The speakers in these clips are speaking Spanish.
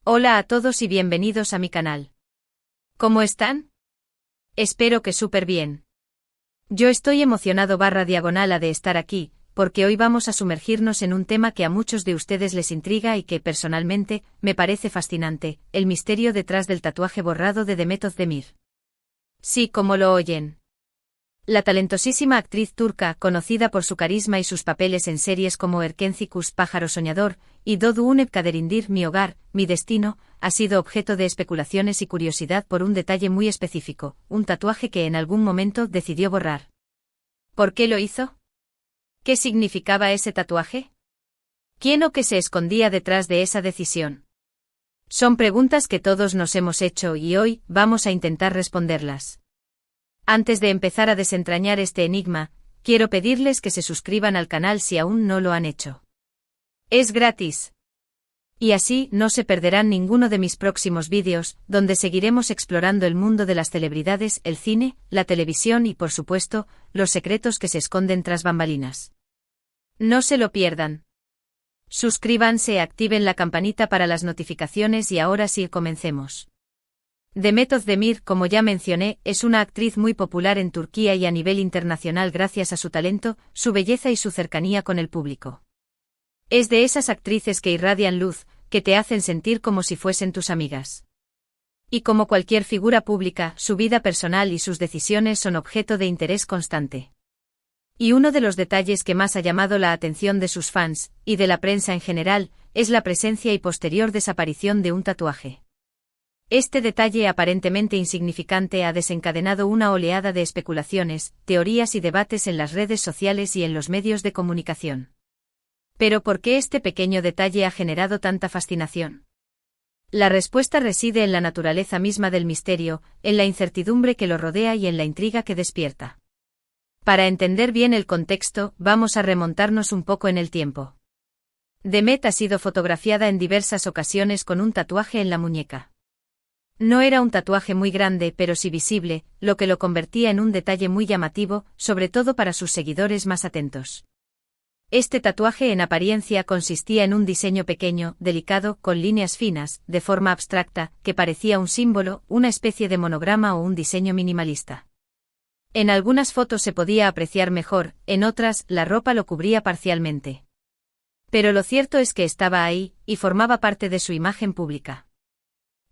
Hola a todos y bienvenidos a mi canal. ¿Cómo están? Espero que súper bien. Yo estoy emocionado /diagonal de estar aquí, porque hoy vamos a sumergirnos en un tema que a muchos de ustedes les intriga y que, personalmente, me parece fascinante, el misterio detrás del tatuaje borrado de Demet Özdemir. Sí, como lo oyen. La talentosísima actriz turca, conocida por su carisma y sus papeles en series como Erkenci Pájaro Soñador, y Doğduğum Kaderinde Mi Hogar, Mi Destino, ha sido objeto de especulaciones y curiosidad por un detalle muy específico, un tatuaje que en algún momento decidió borrar. ¿Por qué lo hizo? ¿Qué significaba ese tatuaje? ¿Quién o qué se escondía detrás de esa decisión? Son preguntas que todos nos hemos hecho y hoy vamos a intentar responderlas. Antes de empezar a desentrañar este enigma, quiero pedirles que se suscriban al canal si aún no lo han hecho. Es gratis. Y así no se perderán ninguno de mis próximos vídeos, donde seguiremos explorando el mundo de las celebridades, el cine, la televisión y, por supuesto, los secretos que se esconden tras bambalinas. No se lo pierdan. Suscríbanse, activen la campanita para las notificaciones y ahora sí comencemos. Demet Özdemir, como ya mencioné, es una actriz muy popular en Turquía y a nivel internacional gracias a su talento, su belleza y su cercanía con el público. Es de esas actrices que irradian luz, que te hacen sentir como si fuesen tus amigas. Y como cualquier figura pública, su vida personal y sus decisiones son objeto de interés constante. Y uno de los detalles que más ha llamado la atención de sus fans, y de la prensa en general, es la presencia y posterior desaparición de un tatuaje. Este detalle aparentemente insignificante ha desencadenado una oleada de especulaciones, teorías y debates en las redes sociales y en los medios de comunicación. ¿Pero por qué este pequeño detalle ha generado tanta fascinación? La respuesta reside en la naturaleza misma del misterio, en la incertidumbre que lo rodea y en la intriga que despierta. Para entender bien el contexto, vamos a remontarnos un poco en el tiempo. Demet ha sido fotografiada en diversas ocasiones con un tatuaje en la muñeca. No era un tatuaje muy grande pero sí visible, lo que lo convertía en un detalle muy llamativo, sobre todo para sus seguidores más atentos. Este tatuaje en apariencia consistía en un diseño pequeño, delicado, con líneas finas, de forma abstracta, que parecía un símbolo, una especie de monograma o un diseño minimalista. En algunas fotos se podía apreciar mejor, en otras, la ropa lo cubría parcialmente. Pero lo cierto es que estaba ahí, y formaba parte de su imagen pública.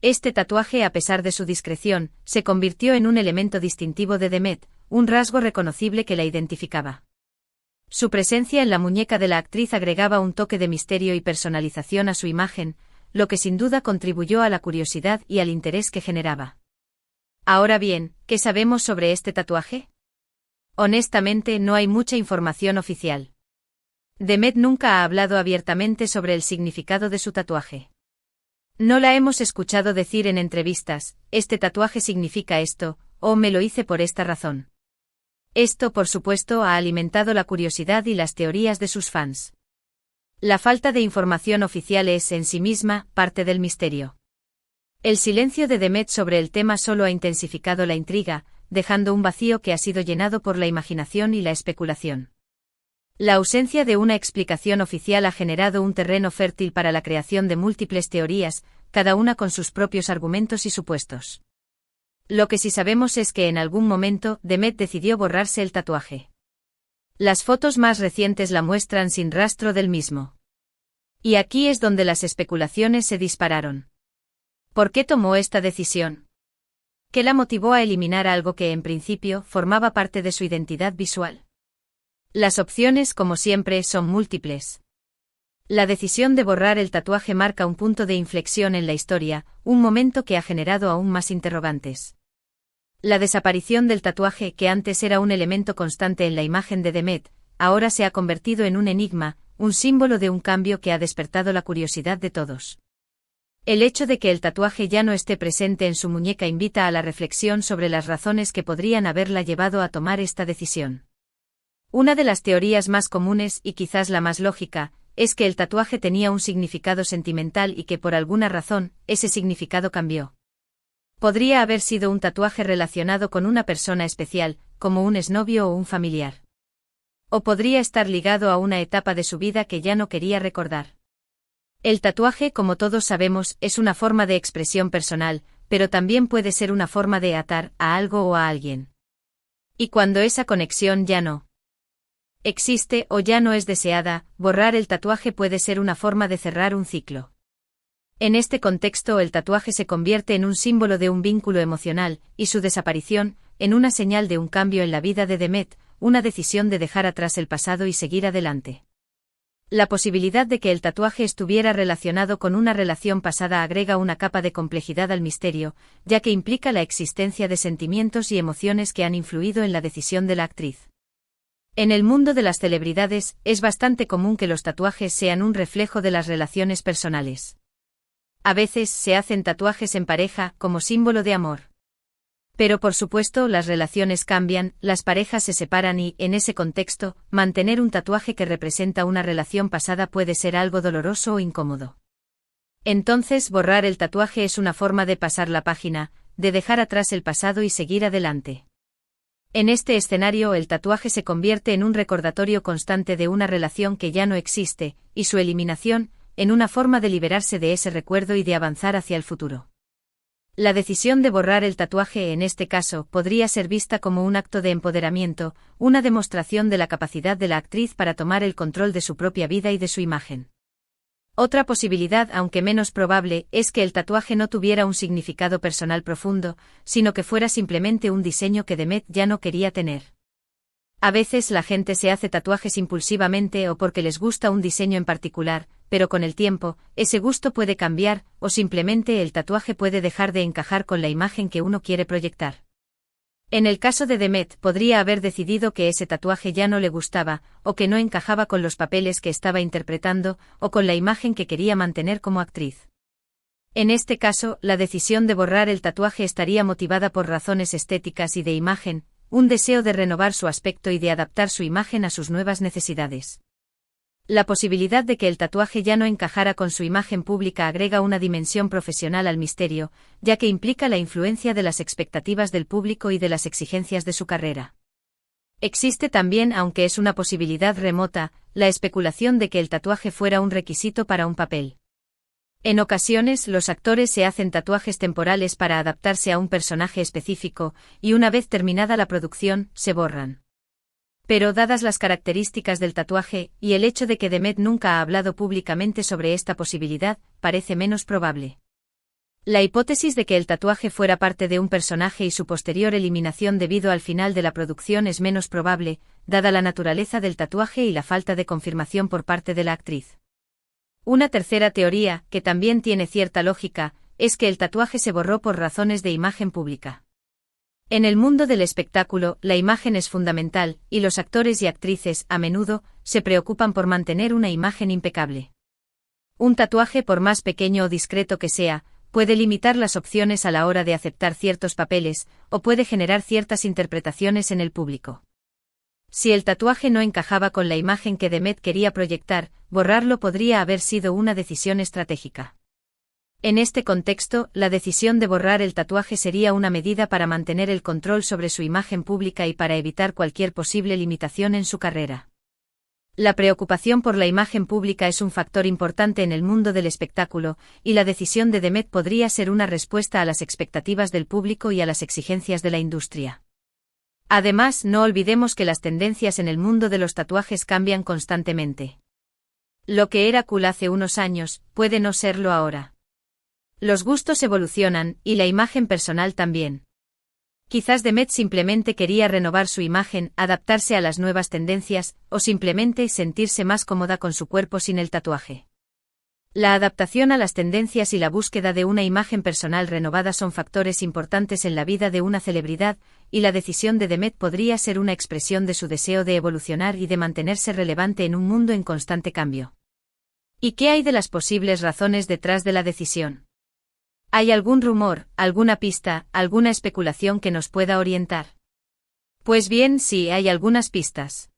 Este tatuaje, a pesar de su discreción, se convirtió en un elemento distintivo de Demet, un rasgo reconocible que la identificaba. Su presencia en la muñeca de la actriz agregaba un toque de misterio y personalización a su imagen, lo que sin duda contribuyó a la curiosidad y al interés que generaba. Ahora bien, ¿qué sabemos sobre este tatuaje? Honestamente, no hay mucha información oficial. Demet nunca ha hablado abiertamente sobre el significado de su tatuaje. No la hemos escuchado decir en entrevistas, este tatuaje significa esto, o me lo hice por esta razón. Esto, por supuesto, ha alimentado la curiosidad y las teorías de sus fans. La falta de información oficial es, en sí misma, parte del misterio. El silencio de Demet sobre el tema solo ha intensificado la intriga, dejando un vacío que ha sido llenado por la imaginación y la especulación. La ausencia de una explicación oficial ha generado un terreno fértil para la creación de múltiples teorías, cada una con sus propios argumentos y supuestos. Lo que sí sabemos es que en algún momento Demet decidió borrarse el tatuaje. Las fotos más recientes la muestran sin rastro del mismo. Y aquí es donde las especulaciones se dispararon. ¿Por qué tomó esta decisión? ¿Qué la motivó a eliminar algo que en principio formaba parte de su identidad visual? Las opciones, como siempre, son múltiples. La decisión de borrar el tatuaje marca un punto de inflexión en la historia, un momento que ha generado aún más interrogantes. La desaparición del tatuaje, que antes era un elemento constante en la imagen de Demet, ahora se ha convertido en un enigma, un símbolo de un cambio que ha despertado la curiosidad de todos. El hecho de que el tatuaje ya no esté presente en su muñeca invita a la reflexión sobre las razones que podrían haberla llevado a tomar esta decisión. Una de las teorías más comunes, y quizás la más lógica, es que el tatuaje tenía un significado sentimental y que por alguna razón, ese significado cambió. Podría haber sido un tatuaje relacionado con una persona especial, como un exnovio o un familiar. O podría estar ligado a una etapa de su vida que ya no quería recordar. El tatuaje, como todos sabemos, es una forma de expresión personal, pero también puede ser una forma de atar a algo o a alguien. Y cuando esa conexión ya no existe o ya no es deseada, borrar el tatuaje puede ser una forma de cerrar un ciclo. En este contexto, el tatuaje se convierte en un símbolo de un vínculo emocional, y su desaparición, en una señal de un cambio en la vida de Demet, una decisión de dejar atrás el pasado y seguir adelante. La posibilidad de que el tatuaje estuviera relacionado con una relación pasada agrega una capa de complejidad al misterio, ya que implica la existencia de sentimientos y emociones que han influido en la decisión de la actriz. En el mundo de las celebridades, es bastante común que los tatuajes sean un reflejo de las relaciones personales. A veces se hacen tatuajes en pareja como símbolo de amor. Pero por supuesto, las relaciones cambian, las parejas se separan y, en ese contexto, mantener un tatuaje que representa una relación pasada puede ser algo doloroso o incómodo. Entonces, borrar el tatuaje es una forma de pasar la página, de dejar atrás el pasado y seguir adelante. En este escenario, el tatuaje se convierte en un recordatorio constante de una relación que ya no existe, y su eliminación, en una forma de liberarse de ese recuerdo y de avanzar hacia el futuro. La decisión de borrar el tatuaje en este caso podría ser vista como un acto de empoderamiento, una demostración de la capacidad de la actriz para tomar el control de su propia vida y de su imagen. Otra posibilidad, aunque menos probable, es que el tatuaje no tuviera un significado personal profundo, sino que fuera simplemente un diseño que Demet ya no quería tener. A veces la gente se hace tatuajes impulsivamente o porque les gusta un diseño en particular, pero con el tiempo, ese gusto puede cambiar, o simplemente el tatuaje puede dejar de encajar con la imagen que uno quiere proyectar. En el caso de Demet, podría haber decidido que ese tatuaje ya no le gustaba, o que no encajaba con los papeles que estaba interpretando, o con la imagen que quería mantener como actriz. En este caso, la decisión de borrar el tatuaje estaría motivada por razones estéticas y de imagen, un deseo de renovar su aspecto y de adaptar su imagen a sus nuevas necesidades. La posibilidad de que el tatuaje ya no encajara con su imagen pública agrega una dimensión profesional al misterio, ya que implica la influencia de las expectativas del público y de las exigencias de su carrera. Existe también, aunque es una posibilidad remota, la especulación de que el tatuaje fuera un requisito para un papel. En ocasiones, los actores se hacen tatuajes temporales para adaptarse a un personaje específico, y una vez terminada la producción, se borran. Pero dadas las características del tatuaje, y el hecho de que Demet nunca ha hablado públicamente sobre esta posibilidad, parece menos probable. La hipótesis de que el tatuaje fuera parte de un personaje y su posterior eliminación debido al final de la producción es menos probable, dada la naturaleza del tatuaje y la falta de confirmación por parte de la actriz. Una tercera teoría, que también tiene cierta lógica, es que el tatuaje se borró por razones de imagen pública. En el mundo del espectáculo, la imagen es fundamental, y los actores y actrices, a menudo, se preocupan por mantener una imagen impecable. Un tatuaje, por más pequeño o discreto que sea, puede limitar las opciones a la hora de aceptar ciertos papeles, o puede generar ciertas interpretaciones en el público. Si el tatuaje no encajaba con la imagen que Demet quería proyectar, borrarlo podría haber sido una decisión estratégica. En este contexto, la decisión de borrar el tatuaje sería una medida para mantener el control sobre su imagen pública y para evitar cualquier posible limitación en su carrera. La preocupación por la imagen pública es un factor importante en el mundo del espectáculo, y la decisión de Demet podría ser una respuesta a las expectativas del público y a las exigencias de la industria. Además, no olvidemos que las tendencias en el mundo de los tatuajes cambian constantemente. Lo que era cool hace unos años, puede no serlo ahora. Los gustos evolucionan, y la imagen personal también. Quizás Demet simplemente quería renovar su imagen, adaptarse a las nuevas tendencias, o simplemente sentirse más cómoda con su cuerpo sin el tatuaje. La adaptación a las tendencias y la búsqueda de una imagen personal renovada son factores importantes en la vida de una celebridad, y la decisión de Demet podría ser una expresión de su deseo de evolucionar y de mantenerse relevante en un mundo en constante cambio. ¿Y qué hay de las posibles razones detrás de la decisión? ¿Hay algún rumor, alguna pista, alguna especulación que nos pueda orientar? Pues bien, sí, hay algunas pistas.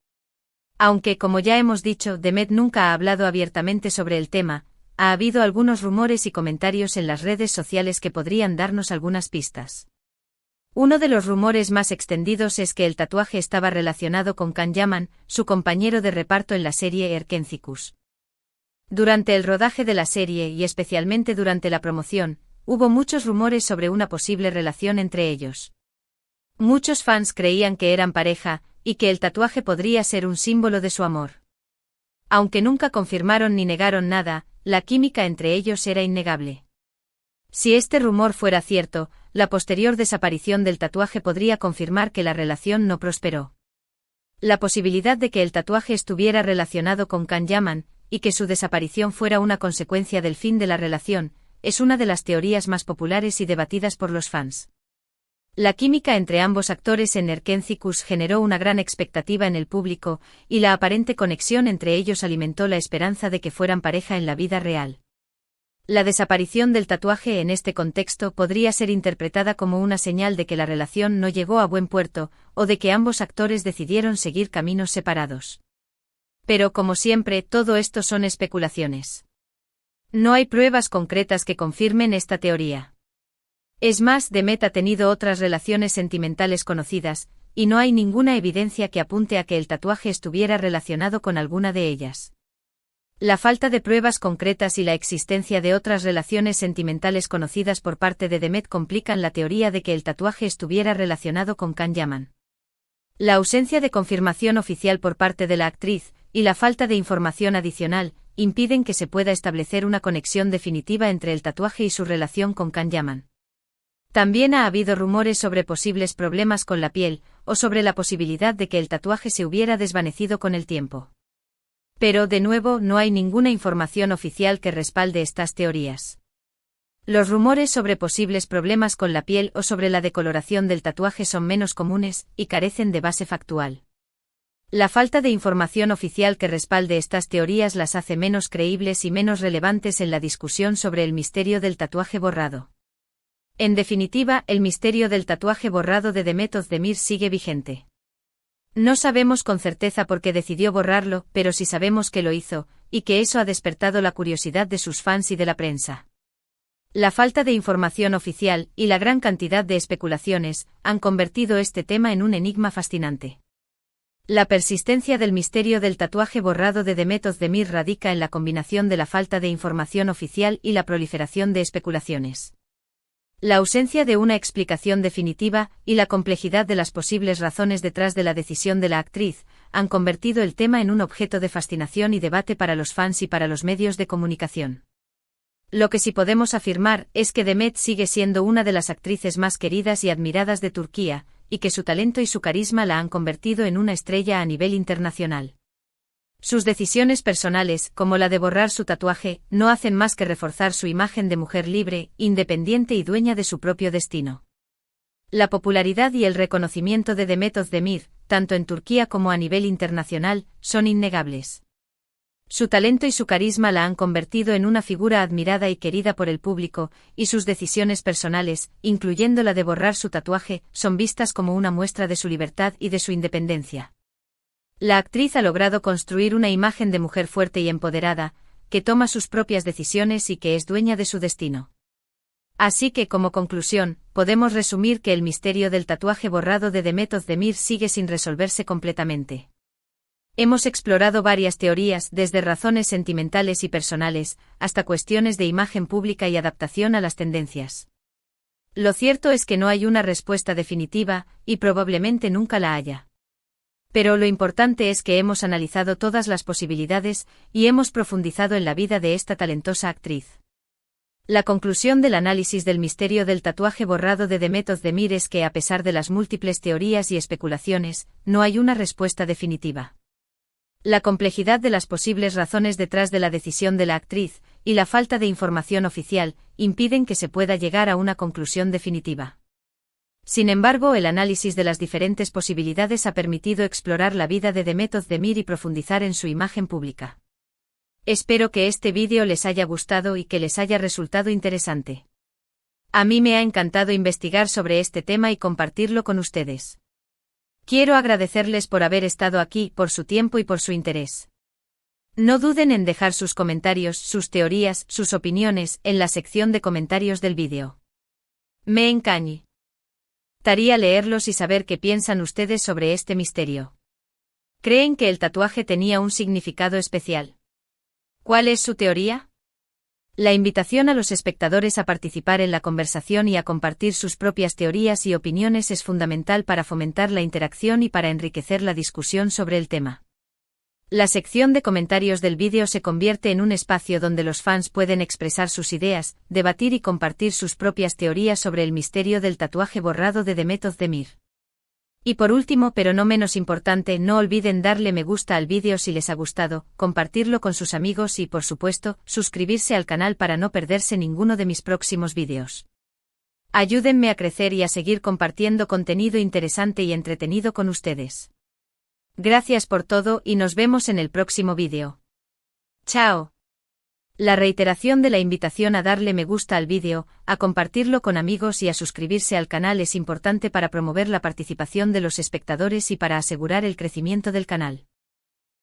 Aunque, como ya hemos dicho, Demet nunca ha hablado abiertamente sobre el tema, ha habido algunos rumores y comentarios en las redes sociales que podrían darnos algunas pistas. Uno de los rumores más extendidos es que el tatuaje estaba relacionado con Can Yaman, su compañero de reparto en la serie Erkencicus. Durante el rodaje de la serie y especialmente durante la promoción, hubo muchos rumores sobre una posible relación entre ellos. Muchos fans creían que eran pareja, y que el tatuaje podría ser un símbolo de su amor. Aunque nunca confirmaron ni negaron nada, la química entre ellos era innegable. Si este rumor fuera cierto, la posterior desaparición del tatuaje podría confirmar que la relación no prosperó. La posibilidad de que el tatuaje estuviera relacionado con Can Yaman, y que su desaparición fuera una consecuencia del fin de la relación, es una de las teorías más populares y debatidas por los fans. La química entre ambos actores en Erkencikus generó una gran expectativa en el público, y la aparente conexión entre ellos alimentó la esperanza de que fueran pareja en la vida real. La desaparición del tatuaje en este contexto podría ser interpretada como una señal de que la relación no llegó a buen puerto, o de que ambos actores decidieron seguir caminos separados. Pero como siempre, todo esto son especulaciones. No hay pruebas concretas que confirmen esta teoría. Es más, Demet ha tenido otras relaciones sentimentales conocidas, y no hay ninguna evidencia que apunte a que el tatuaje estuviera relacionado con alguna de ellas. La falta de pruebas concretas y la existencia de otras relaciones sentimentales conocidas por parte de Demet complican la teoría de que el tatuaje estuviera relacionado con Can Yaman. La ausencia de confirmación oficial por parte de la actriz, y la falta de información adicional, impiden que se pueda establecer una conexión definitiva entre el tatuaje y su relación con Can Yaman. También ha habido rumores sobre posibles problemas con la piel, o sobre la posibilidad de que el tatuaje se hubiera desvanecido con el tiempo. Pero, de nuevo, no hay ninguna información oficial que respalde estas teorías. Los rumores sobre posibles problemas con la piel o sobre la decoloración del tatuaje son menos comunes, y carecen de base factual. La falta de información oficial que respalde estas teorías las hace menos creíbles y menos relevantes en la discusión sobre el misterio del tatuaje borrado. En definitiva, el misterio del tatuaje borrado de Demet Özdemir sigue vigente. No sabemos con certeza por qué decidió borrarlo, pero sí sabemos que lo hizo, y que eso ha despertado la curiosidad de sus fans y de la prensa. La falta de información oficial, y la gran cantidad de especulaciones, han convertido este tema en un enigma fascinante. La persistencia del misterio del tatuaje borrado de Demet Özdemir radica en la combinación de la falta de información oficial y la proliferación de especulaciones. La ausencia de una explicación definitiva, y la complejidad de las posibles razones detrás de la decisión de la actriz, han convertido el tema en un objeto de fascinación y debate para los fans y para los medios de comunicación. Lo que sí podemos afirmar es que Demet sigue siendo una de las actrices más queridas y admiradas de Turquía, y que su talento y su carisma la han convertido en una estrella a nivel internacional. Sus decisiones personales, como la de borrar su tatuaje, no hacen más que reforzar su imagen de mujer libre, independiente y dueña de su propio destino. La popularidad y el reconocimiento de Demet Özdemir, tanto en Turquía como a nivel internacional, son innegables. Su talento y su carisma la han convertido en una figura admirada y querida por el público, y sus decisiones personales, incluyendo la de borrar su tatuaje, son vistas como una muestra de su libertad y de su independencia. La actriz ha logrado construir una imagen de mujer fuerte y empoderada, que toma sus propias decisiones y que es dueña de su destino. Así que, como conclusión, podemos resumir que el misterio del tatuaje borrado de Demet Özdemir sigue sin resolverse completamente. Hemos explorado varias teorías, desde razones sentimentales y personales, hasta cuestiones de imagen pública y adaptación a las tendencias. Lo cierto es que no hay una respuesta definitiva, y probablemente nunca la haya. Pero lo importante es que hemos analizado todas las posibilidades, y hemos profundizado en la vida de esta talentosa actriz. La conclusión del análisis del misterio del tatuaje borrado de Demet Özdemir es que, a pesar de las múltiples teorías y especulaciones, no hay una respuesta definitiva. La complejidad de las posibles razones detrás de la decisión de la actriz, y la falta de información oficial, impiden que se pueda llegar a una conclusión definitiva. Sin embargo, el análisis de las diferentes posibilidades ha permitido explorar la vida de Demet Özdemir y profundizar en su imagen pública. Espero que este vídeo les haya gustado y que les haya resultado interesante. A mí me ha encantado investigar sobre este tema y compartirlo con ustedes. Quiero agradecerles por haber estado aquí, por su tiempo y por su interés. No duden en dejar sus comentarios, sus teorías, sus opiniones, en la sección de comentarios del vídeo. Me encantaría leerlos y saber qué piensan ustedes sobre este misterio. ¿Creen que el tatuaje tenía un significado especial? ¿Cuál es su teoría? La invitación a los espectadores a participar en la conversación y a compartir sus propias teorías y opiniones es fundamental para fomentar la interacción y para enriquecer la discusión sobre el tema. La sección de comentarios del vídeo se convierte en un espacio donde los fans pueden expresar sus ideas, debatir y compartir sus propias teorías sobre el misterio del tatuaje borrado de Demet Özdemir. Y por último, pero no menos importante, no olviden darle me gusta al vídeo si les ha gustado, compartirlo con sus amigos y, por supuesto, suscribirse al canal para no perderse ninguno de mis próximos vídeos. Ayúdenme a crecer y a seguir compartiendo contenido interesante y entretenido con ustedes. Gracias por todo y nos vemos en el próximo vídeo. Chao. La reiteración de la invitación a darle me gusta al vídeo, a compartirlo con amigos y a suscribirse al canal es importante para promover la participación de los espectadores y para asegurar el crecimiento del canal.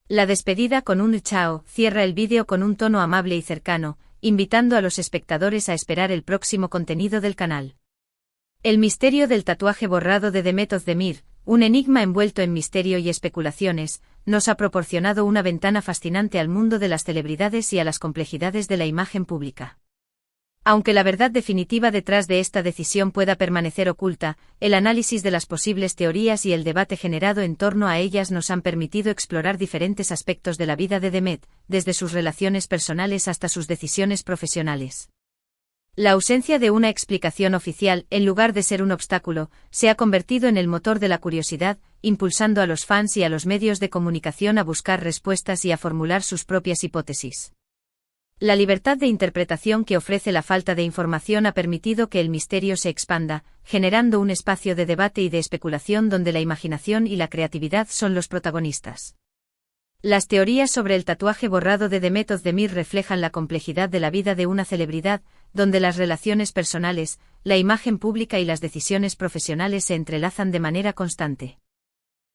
La despedida con un chao cierra el vídeo con un tono amable y cercano, invitando a los espectadores a esperar el próximo contenido del canal. El misterio del tatuaje borrado de Demet Özdemir, un enigma envuelto en misterio y especulaciones, nos ha proporcionado una ventana fascinante al mundo de las celebridades y a las complejidades de la imagen pública. Aunque la verdad definitiva detrás de esta decisión pueda permanecer oculta, el análisis de las posibles teorías y el debate generado en torno a ellas nos han permitido explorar diferentes aspectos de la vida de Demet, desde sus relaciones personales hasta sus decisiones profesionales. La ausencia de una explicación oficial, en lugar de ser un obstáculo, se ha convertido en el motor de la curiosidad, impulsando a los fans y a los medios de comunicación a buscar respuestas y a formular sus propias hipótesis. La libertad de interpretación que ofrece la falta de información ha permitido que el misterio se expanda, generando un espacio de debate y de especulación donde la imaginación y la creatividad son los protagonistas. Las teorías sobre el tatuaje borrado de Demet Özdemir reflejan la complejidad de la vida de una celebridad, donde las relaciones personales, la imagen pública y las decisiones profesionales se entrelazan de manera constante.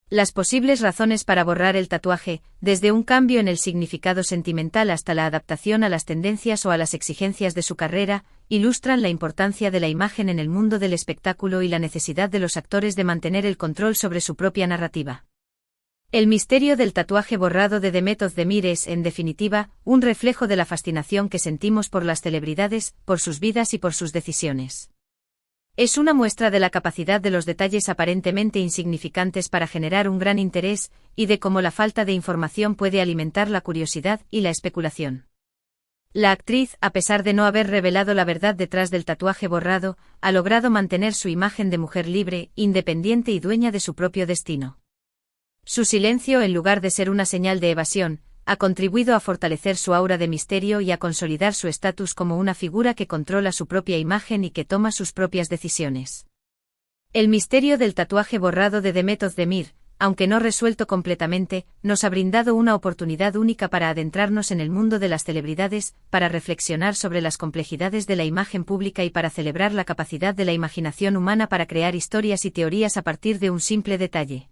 Las posibles razones para borrar el tatuaje, desde un cambio en el significado sentimental hasta la adaptación a las tendencias o a las exigencias de su carrera, ilustran la importancia de la imagen en el mundo del espectáculo y la necesidad de los actores de mantener el control sobre su propia narrativa. El misterio del tatuaje borrado de Demet Özdemir es, en definitiva, un reflejo de la fascinación que sentimos por las celebridades, por sus vidas y por sus decisiones. Es una muestra de la capacidad de los detalles aparentemente insignificantes para generar un gran interés, y de cómo la falta de información puede alimentar la curiosidad y la especulación. La actriz, a pesar de no haber revelado la verdad detrás del tatuaje borrado, ha logrado mantener su imagen de mujer libre, independiente y dueña de su propio destino. Su silencio, en lugar de ser una señal de evasión, ha contribuido a fortalecer su aura de misterio y a consolidar su estatus como una figura que controla su propia imagen y que toma sus propias decisiones. El misterio del tatuaje borrado de Demet Özdemir, aunque no resuelto completamente, nos ha brindado una oportunidad única para adentrarnos en el mundo de las celebridades, para reflexionar sobre las complejidades de la imagen pública y para celebrar la capacidad de la imaginación humana para crear historias y teorías a partir de un simple detalle.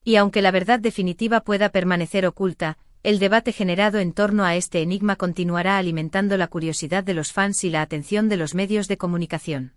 Y aunque la verdad definitiva pueda permanecer oculta, el debate generado en torno a este enigma continuará alimentando la curiosidad de los fans y la atención de los medios de comunicación.